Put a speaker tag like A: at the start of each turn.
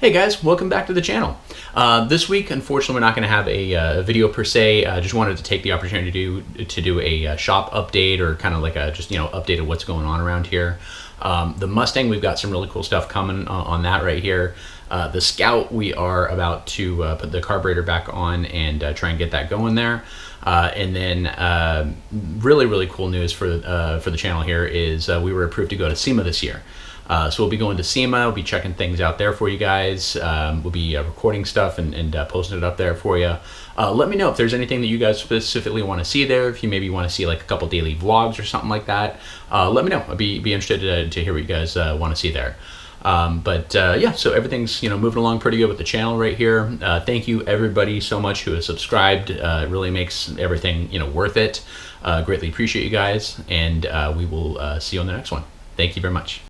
A: Hey guys, welcome back to the channel. This week, unfortunately, we're not going to have a video per se. I just wanted to take the opportunity to do a shop update, or kind of like a update of what's going on around here. The Mustang, we've got some really cool stuff coming on that right here. The Scout, we are about to put the carburetor back on and try and get that going there. And then really cool news for the channel here is we were approved to go to SEMA this year. So we'll be going to SEMA, we'll be checking things out there for you guys. We'll be recording stuff and posting it up there for you. Let me know if there's anything that you guys specifically want to see there. If you maybe want to see like a couple daily vlogs or something like that, let me know. I'd be interested to hear what you guys want to see there. Yeah, so everything's moving along pretty good with the channel right here. Thank you everybody so much who has subscribed. It really makes everything worth it. Greatly appreciate you guys, and we will see you on the next one. Thank you very much.